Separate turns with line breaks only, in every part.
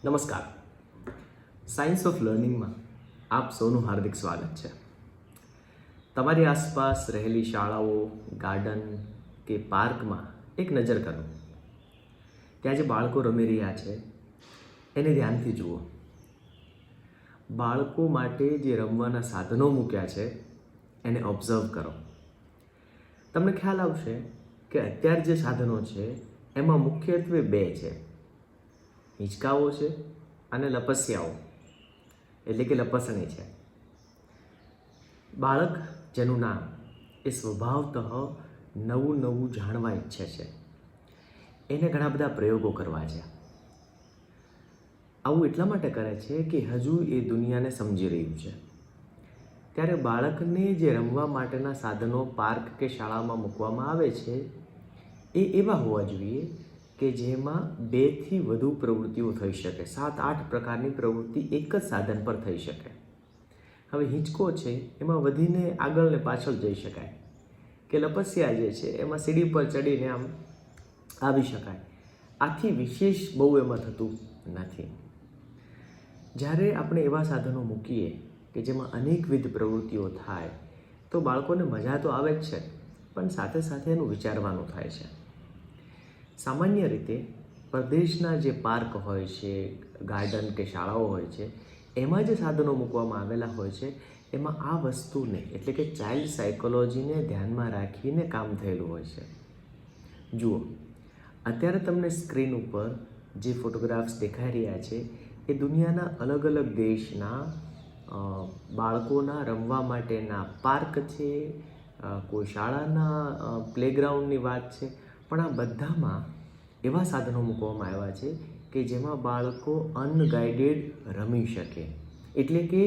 નમસ્કાર. Science of લર્નિંગમાં આપ સૌનું હાર્દિક સ્વાગત છે. તમારી આસપાસ રહેલી શાળાઓ, ગાર્ડન કે પાર્કમાં એક નજર કરો. ત્યાં જે બાળકો રમી રહ્યા છે એને ધ્યાનથી જુઓ. બાળકો માટે જે રમવાના સાધનો મૂક્યા છે એને ઓબ્ઝર્વ કરો. તમને ખ્યાલ આવશે કે અત્યારે જે સાધનો છે એમાં મુખ્યત્વે બે છે: હિંચકાઓ છે અને લપસિયાઓ, એટલે કે લપસણી છે. બાળક જેનું નામ એ સ્વભાવતઃ નવું નવું જાણવા ઈચ્છે છે. એને ઘણા બધા પ્રયોગો કરવા છે. આવું એટલા માટે કરે છે કે હજુ એ દુનિયાને સમજી રહ્યું છે. ત્યારે બાળકને જે રમવા માટેના સાધનો પાર્ક કે શાળામાં મૂકવામાં આવે છે એ એવા હોવા જોઈએ કે જેમાં 2 થી વધુ પ્રવૃત્તિઓ થઈ શકે. 7-8 પ્રકારની પ્રવૃત્તિ એક જ સાધન પર થઈ શકે. હવે હિંચકો છે એમાં વધીને આગળ ને પાછળ જઈ શકાય, કે લપસિયા જે છે એમાં સીડી પર ચડીને આમ આવી શકાય. આથી વિશેષ બહુ એમાં થતું નથી. જ્યારે આપણે એવા સાધનો મૂકીએ કે જેમાં અનેકવિધ પ્રવૃત્તિઓ થાય તો બાળકોને મજા તો આવે જ છે, પણ સાથે સાથે એનું વિચારવાનું થાય છે. સામાન્ય રીતે પ્રદેશના જે પાર્ક હોય છે, ગાર્ડન કે શાળાઓ હોય છે, એમાં જે સાધનો મૂકવામાં આવેલા હોય છે એમાં આ વસ્તુને એટલે કે ચાઇલ્ડ સાયકોલોજીને ધ્યાનમાં રાખીને કામ થયેલું હોય છે. જુઓ, અત્યારે તમને સ્ક્રીન ઉપર જે ફોટોગ્રાફ્સ દેખાઈ રહ્યા છે એ દુનિયાના અલગ અલગ દેશના બાળકોના રમવા માટેના પાર્ક છે, કોઈ શાળાના પ્લેગ્રાઉન્ડની વાત છે. પણ આ બધામાં એવા સાધનો મૂકવામાં આવ્યા છે કે જેમાં બાળકો અનગાઇડેડ રમી શકે. એટલે કે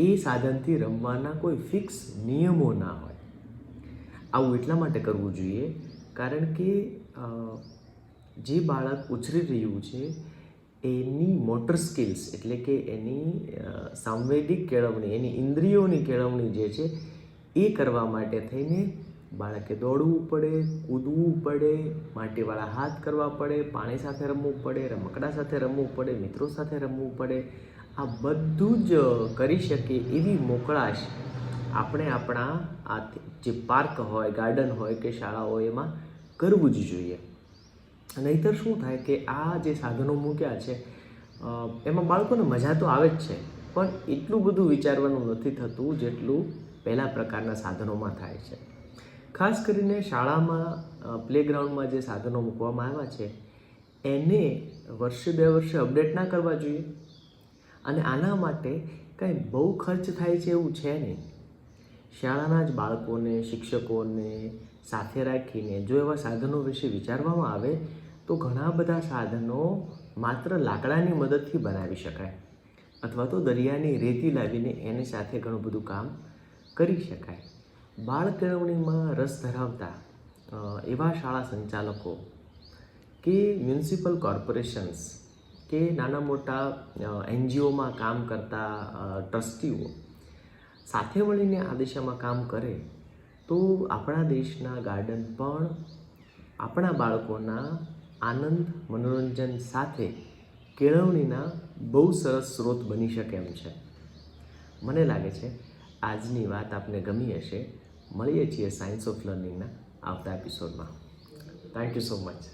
એ સાધનથી રમવાના કોઈ ફિક્સ નિયમો ના હોય. આવું એટલા માટે કરવું જોઈએ કારણ કે જે બાળક ઉછરી રહ્યું છે એની મોટર સ્કિલ્સ એટલે કે એની સાંવેદિક કેળવણી, એની ઇન્દ્રિયોની કેળવણી જે છે એ કરવા માટે થઈને બાળકે દોડવું પડે, કૂદવું પડે, માટીવાળા હાથ કરવા પડે, પાણી સાથે રમવું પડે, રમકડા સાથે રમવું પડે, મિત્રો સાથે રમવું પડે. આ બધું જ કરી શકે એવી મોકળાશ આપણે આપણા આ જે પાર્ક હોય, ગાર્ડન હોય કે શાળા હોય એમાં કરવું જ જોઈએ. નહીંતર શું થાય કે આ જે સાધનો મૂક્યા છે એમાં બાળકોને મજા તો આવે જ છે, પણ એટલું બધું વિચારવાનું નથી થતું જેટલું પહેલા પ્રકારના સાધનોમાં થાય છે. ખાસ કરીને શાળામાં પ્લેગ્રાઉન્ડમાં જે સાધનો મૂકવામાં આવ્યા છે એને વર્ષે 2 વર્ષે અપડેટ ના કરવા જોઈએ. અને આના માટે કંઈ બહુ ખર્ચ થાય છે એવું છે નહીં. શાળાના જ બાળકોને, શિક્ષકોને સાથે રાખીને જો એવા સાધનો વિશે વિચારવામાં આવે તો ઘણા બધા સાધનો માત્ર લાકડાની મદદથી બનાવી શકાય, અથવા તો દરિયાની રેતી લાવીને એની સાથે ઘણું બધું કામ કરી શકાય. બાળ કેળવણીમાં રસ ધરાવતા એવા શાળા સંચાલકો કે મ્યુનિસિપલ કોર્પોરેશન્સ કે નાના મોટા NGOમાં કામ કરતા ટ્રસ્ટીઓ સાથે મળીને આ દિશામાં કામ કરે તો આપણા દેશના ગાર્ડન પણ આપણા બાળકોના આનંદ, મનોરંજન સાથે કેળવણીના બહુ સરસ સ્ત્રોત બની શકે એમ છે. મને લાગે છે આજની વાત આપને ગમી હશે. મળીએ છીએ સાયન્સ ઓફ લર્નિંગના આવતા એપિસોડમાં. Thank you so much.